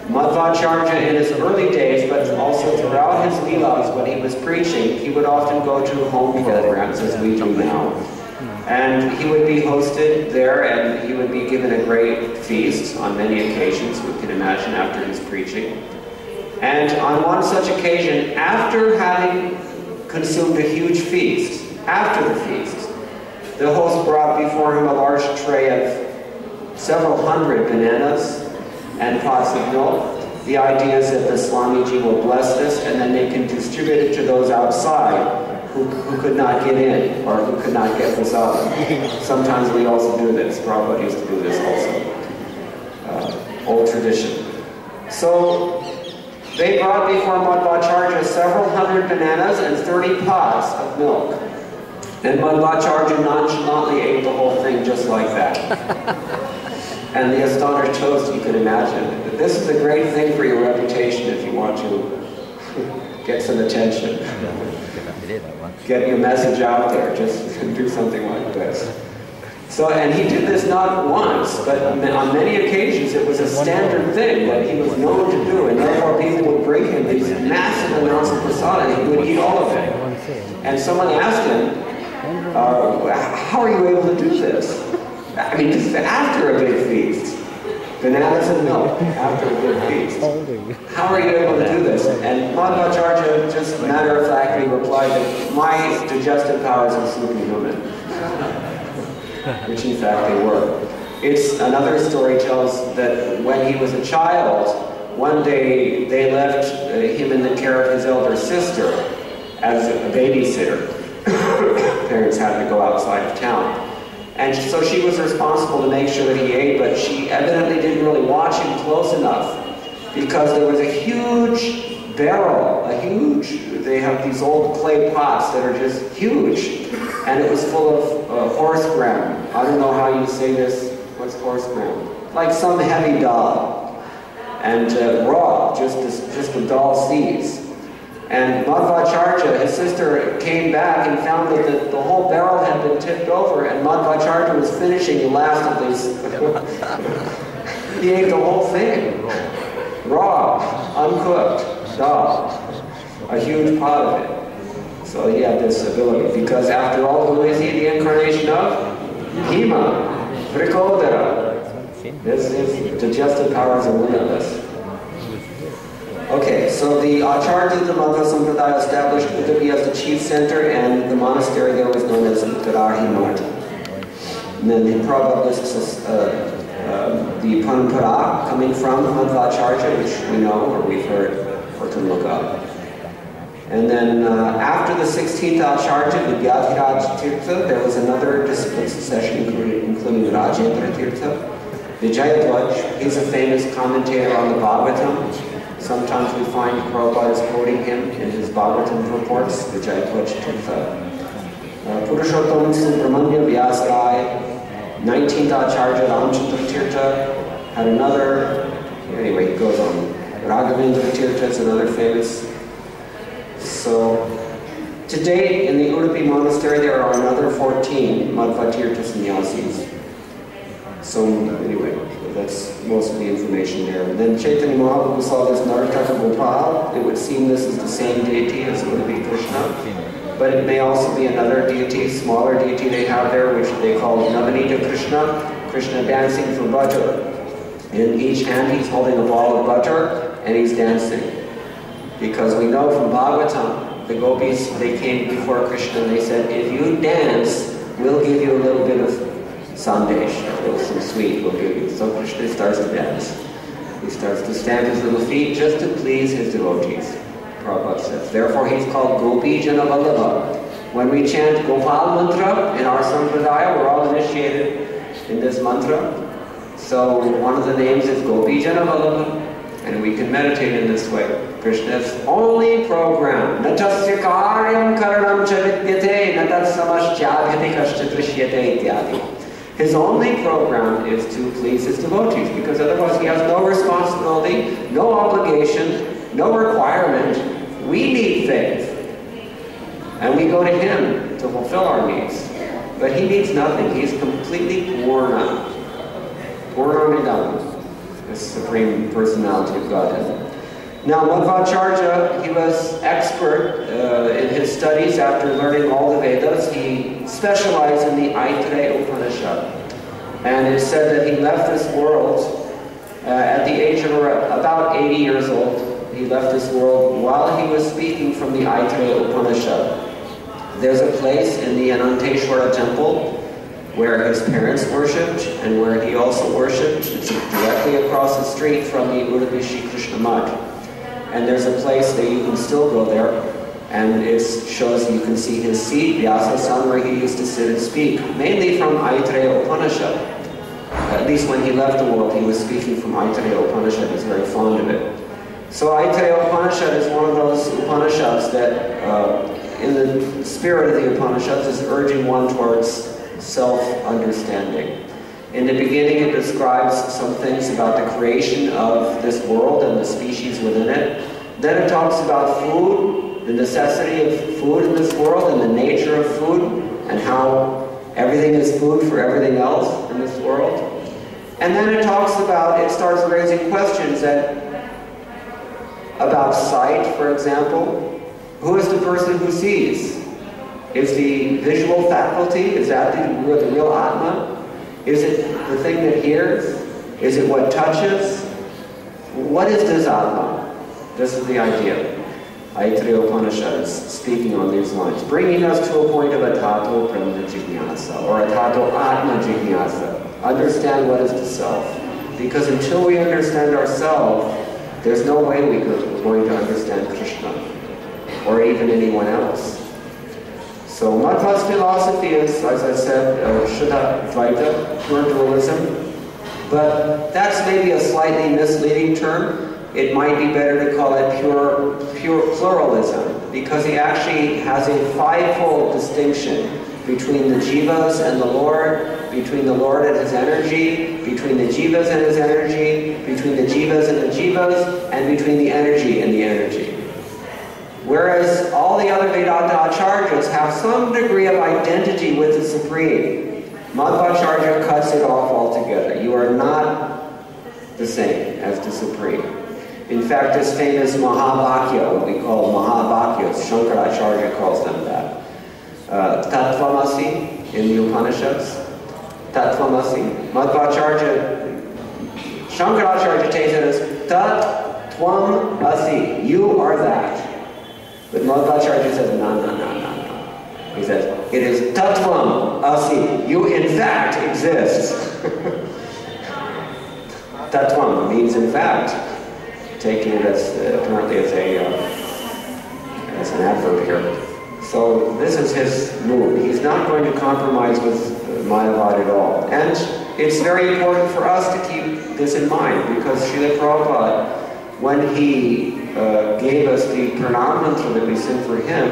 Madhvacharya in his early days, but also throughout his leelas when he was preaching, he would often go to home programs, as we do now. And he would be hosted there, and he would be given a great feast on many occasions, we can imagine, after his preaching. And on one such occasion, after having consumed a huge feast, after the feast, the host brought before him a large tray of several hundred bananas and pots of milk. The idea is that the Swamiji will bless this, and then they can distribute it to those outside who could not get in, or who could not get this up. Sometimes we also do this. Prabhu used to do this also. Old tradition. So they brought before Madhvacharya several hundred bananas and 30 pots of milk. And Madhvacharya nonchalantly ate the whole thing just like that. And the astonished host, you can imagine. This is a great thing for your reputation if you want to get some attention. Get your message out there, just do something like this. So, and he did this not once, but on many occasions it was a standard thing that he was known to do, and therefore people would bring him these massive amounts of prasada, and he would eat all of it. And someone asked him, how are you able to do this? I mean, this is after a big feast. Bananas and milk after a big feast. How are you able to do this? And Madhvacharya just matter-of-factly replied that my digestive powers are superhuman. Which in fact they were. It's another story tells that when he was a child, one day they left him in the care of his elder sister as a babysitter. Parents had to go outside of town. And so she was responsible to make sure that he ate, but she evidently didn't really watch him close enough because there was a huge barrel, they have these old clay pots that are just huge, and it was full of horse gram. I don't know how you say this, what's horse gram? Like some heavy dal, and raw, just the dal seeds. And Madhvacharya, his sister, came back and found that the whole barrel had been tipped over, and Madhvacharya was finishing the last of these. He ate the whole thing. Raw, uncooked, dal. A huge pot of it. So he had this ability, because after all, who is he? The incarnation of? Bhima, Vrikodara. His digestive powers are limitless. Okay, so the Acharya of the Madhva Sampradaya established Uttapi as the chief center, and the monastery there was known as Uttarahi Math. And then the Prabhupada lists the Parampara coming from Madhvacharya, which we know, or we've heard, or can look up. And then after the 16th Acharya, Vidyadhiraj Tirtha, there was another discipline succession, including Rajendra Tirtha. Vijayadhvaj, he's a famous commentator on the Bhagavatam. Sometimes we find Prabhupada is quoting him in his Bhagavatam reports, Vijayadhvaj Tirtha. Purushottam Subramanya Vyasaraya, 19th Acharya Ramchandra Tirtha, had another, anyway, he goes on. Raghavendra Tirtha is another famous. So, to date, in the Udupi monastery, there are another 14 Madhvatirtha sannyasis. So, anyway, that's most of the information there. And then Chaitanya Mahaprabhu saw this Narataka Gopal. It would seem this is the same deity as Udupi Krishna. But it may also be another deity, smaller deity they have there, which they call Navanita Krishna, Krishna dancing for butter. In each hand he's holding a ball of butter, and he's dancing. Because we know from Bhagavatam the gopis, they came before Krishna and they said, if you dance, we'll give you a little bit of sandesh, some sweet we'll give you. So Krishna starts to dance. He starts to stamp his little feet just to please his devotees. Prabhupada says. Therefore he's called Gopi Jana Vallabha. When we chant Gopal mantra in our sampradaya, we're all initiated in this mantra. So one of the names is Gopi Jana Vallabha, and we can meditate in this way. Krishna's only program, natasya karyam karanam cha vidyate, natatsamashyabhyati kashcha drishyate ityadi. His only program is to please his devotees, because otherwise he has no responsibility, no obligation, no requirement. We need faith. And we go to him to fulfill our needs. But he needs nothing. He's completely Purna. Purna Midam, the Supreme Personality of Godhead. Now, Madhvacharya, he was expert in his studies after learning all the Vedas. He specialized in the Aitreya Upanishad. And it said that he left this world at the age of about 80 years old. He left this world while he was speaking from the Aitreya Upanishad. There's a place in the Ananteshwara temple where his parents worshipped and where he also worshipped. It's directly across the street from the Udabishi Krishna Mutt. And there's a place that you can still go there, and it shows you can see his seat, Vyasa-san, where he used to sit and speak, mainly from Aitreya Upanishad. At least when he left the world, he was speaking from Aitreya Upanishad. He was very fond of it. So Aitreya Upanishad is one of those Upanishads that, in the spirit of the Upanishads, is urging one towards self-understanding. In the beginning, it describes some things about the creation of this world and the species within it. Then it talks about food, the necessity of food in this world and the nature of food, and how everything is food for everything else in this world. And then it talks about, it starts raising questions about sight, for example. Who is the person who sees? Is the visual faculty, is that the real Atma? Is it the thing that hears? Is it what touches? What is this Atma? This is the idea. Aitreya Upanishad is speaking on these lines, bringing us to a point of atato brahma jignasa, or atato atma jignasa. Understand what is the self. Because until we understand ourselves, there's no way we're going to understand Krishna, or even anyone else. So Madhva's philosophy is, as I said, Shuddha Dvaita, pure dualism. But that's maybe a slightly misleading term. It might be better to call it pure pluralism, because he actually has a fivefold distinction between the jivas and the Lord, between the Lord and his energy, between the jivas and his energy, between the jivas and the jivas, and between the energy and the energy. Whereas all the other Vedanta acharyas have some degree of identity with the Supreme, Madhvacharya cuts it off altogether. You are not the same as the Supreme. In fact, this famous Mahavakya, what we call Mahavakyas, Shankaracharya calls them that. Tattvamasi in the Upanishads. Tattvamasi. Madhvacharya, Shankaracharya takes it as Tat Tvam Asi. You are that. But Madhvacharya says, no. He says, it is Tattvam Asi. You in fact exist. Tattvam means in fact. Taking it as apparently as an adverb here. So this is his mood. He's not going to compromise with Mayavad at all. And it's very important for us to keep this in mind, because Srila Prabhupada, when he gave us the pranam mantra that we sing for him,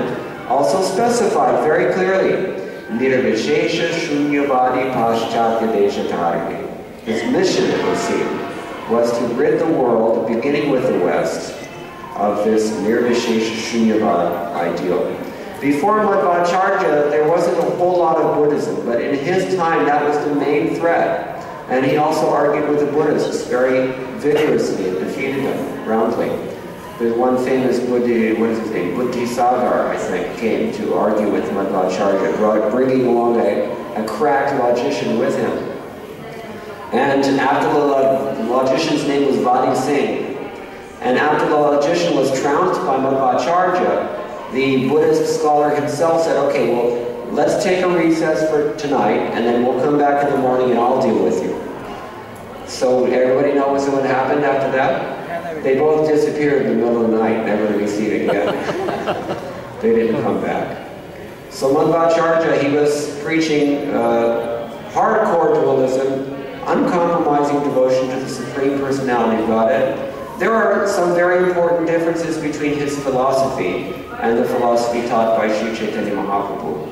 also specified very clearly, Nirvishesha Shunyavadi Paschatya Deshatarihi. His mission, it was seen, was to rid the world, beginning with the West, of this Nirvishesha Shunyavad ideal. Before Madhvacharya, there wasn't a whole lot of Buddhism, but in his time that was the main threat. And he also argued with the Buddhists very vigorously and defeated them roundly. There's one famous Buddhi, what is his name? Buddhisagar, I think, came to argue with Madhvacharya, bringing along a cracked logician with him. And after the logician's name was Vadi Singh, and after the logician was trounced by Madhvacharya, the Buddhist scholar himself said, okay, well, let's take a recess for tonight, and then we'll come back in the morning and I'll deal with you. So everybody knows what happened after that? They both disappeared in the middle of the night, never to be seen again. They didn't come back. So Madhvacharya, he was preaching hardcore dualism, uncompromising devotion to the Supreme Personality of Godhead. There are some very important differences between his philosophy and the philosophy taught by Sri Chaitanya Mahaprabhu,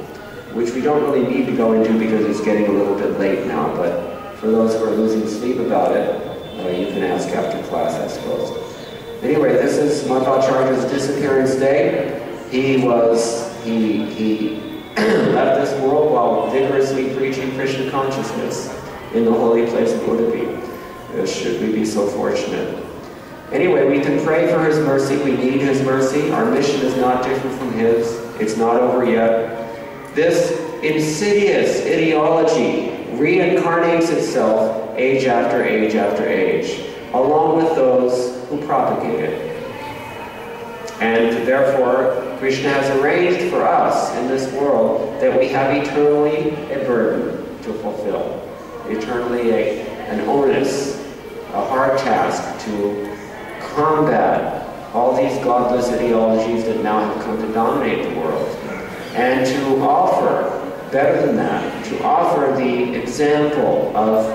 which we don't really need to go into because it's getting a little bit late now, but for those who are losing sleep about it, you can ask after class, I suppose. Anyway, this is Madhvacharya's disappearance day. He left this world while vigorously preaching Krishna consciousness in the holy place of Udupi. Should we be so fortunate? Anyway, we can pray for his mercy. We need his mercy. Our mission is not different from his. It's not over yet. This insidious ideology reincarnates itself age after age after age, along with those who propagate it. And therefore, Krishna has arranged for us in this world that we have eternally a burden to fulfill, eternally an onus, a hard task to combat all these godless ideologies that now have come to dominate the world, and to offer, better than that, to offer the example of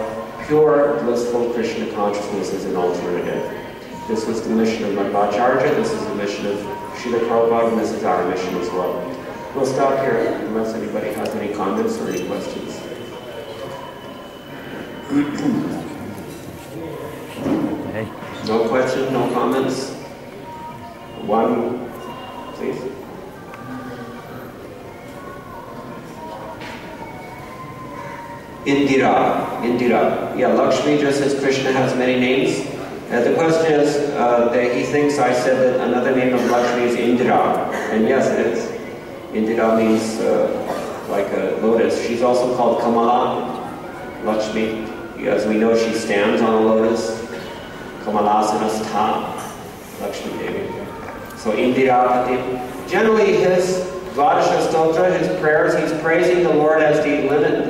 pure, blissful Krishna consciousness as an alternative. This was the mission of Madhvacharya, this is the mission of Srila Prabhupada, and this is our mission as well. We'll stop here unless anybody has any comments or any questions. Hey. No questions, no comments? One, please. Indira. Yeah, Lakshmi, just as Krishna has many names. The question is that he thinks I said that another name of Lakshmi is Indira. And yes, it is. Indira means like a lotus. She's also called Kamala Lakshmi. As we know, she stands on a lotus. Kamalasana Stha, Lakshmi Devi. So Indira Pati. Generally, his Dvadasha Stotra, his prayers, he's praising the Lord as the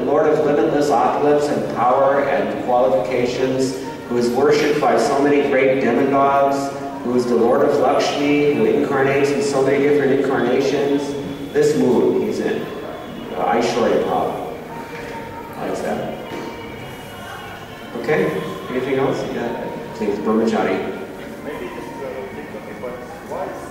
Lord of limitless opulence and power and qualifications, who is worshipped by so many great demigods, who is the Lord of Lakshmi, who incarnates in so many different incarnations. This mood he's in, Aishwarya Bhava, like that. Okay, anything else? Yeah, please, Brahmachari. Maybe this is a big topic, but why is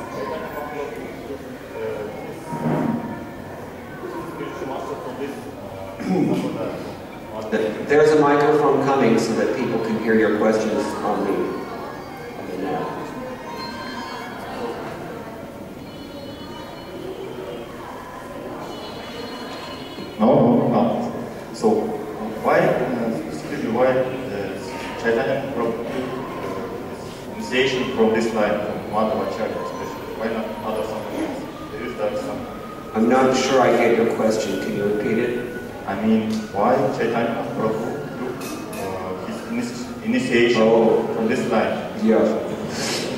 There's a microphone coming so that people can hear your questions on the net. No. So why Chaitanya Prabhu initiation from this line, from Madhvacharya especially? Why not other something else? There is that some. I'm not sure I get your question. Can you repeat it? I mean, why Chaitanya Prabhu took his initiation from this line? Yeah.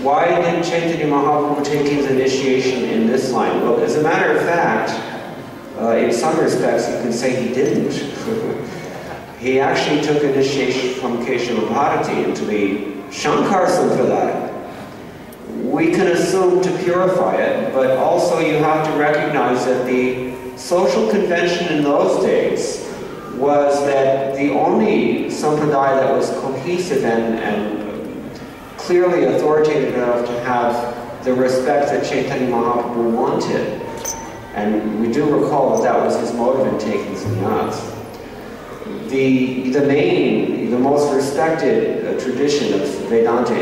Why did Chaitanya Mahaprabhu take his initiation in this line? Well, as a matter of fact, in some respects you can say he didn't. He actually took initiation from Keshava Bharati into the Shankar Sampradaya. We can assume to purify it, but also you have to recognize that the social convention in those days was that the only sampradaya that was cohesive and clearly authoritative enough to have the respect that Chaitanya Mahaprabhu wanted. And we do recall that was his motive in taking sannyas. The most respected tradition of Vedanta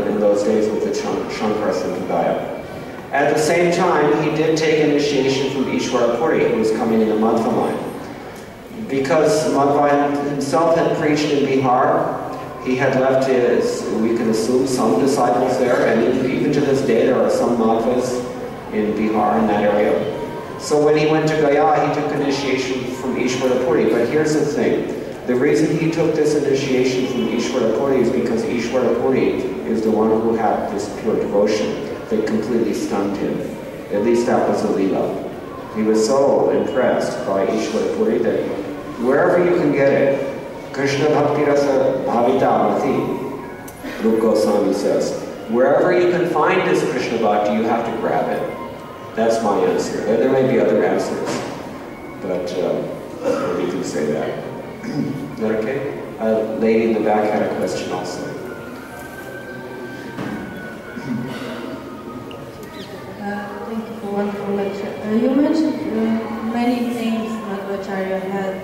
in those days was the Shankara Sampradaya. At the same time, he did take initiation from Ishwara Puri, who was coming in the Madhva line. Because Madhva himself had preached in Bihar, he had left his, we can assume, some disciples there, and even to this day there are some Madhvas in Bihar, in that area. So when he went to Gaya, he took initiation from Ishwara Puri. But here's the thing. The reason he took this initiation from Ishwara Puri is because Ishwara Puri is the one who had this pure devotion that completely stunned him. At least that was the Leela. He was so impressed by Ishwara Puri that wherever you can get it, Krishna Bhakti Rasa Bhavitamati, Rupa Goswami says, wherever you can find this Krishna Bhakti, you have to grab it. That's my answer. There may be other answers, but we can say that. Is that okay? A lady in the back had a question also. Thank you for wonderful lecture. You mentioned many things Madhvacharya had,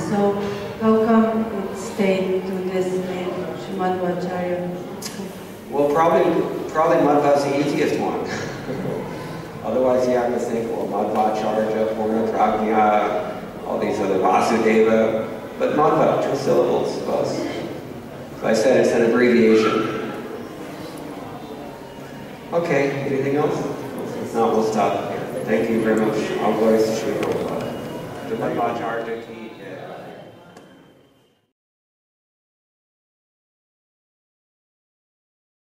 so how come it stayed to this name, Madhvacharya? Well, probably Madhva's the easiest one. Otherwise, you have to think, well, Madhvacharya, Purna Prajna, all these other Vasudeva. But Madhva, 2 syllables of us. So I said it's an abbreviation. Okay, anything else? If not, we'll stop here. Thank you very much. All glories to Sri Prabhupada. To Madhvacharya ki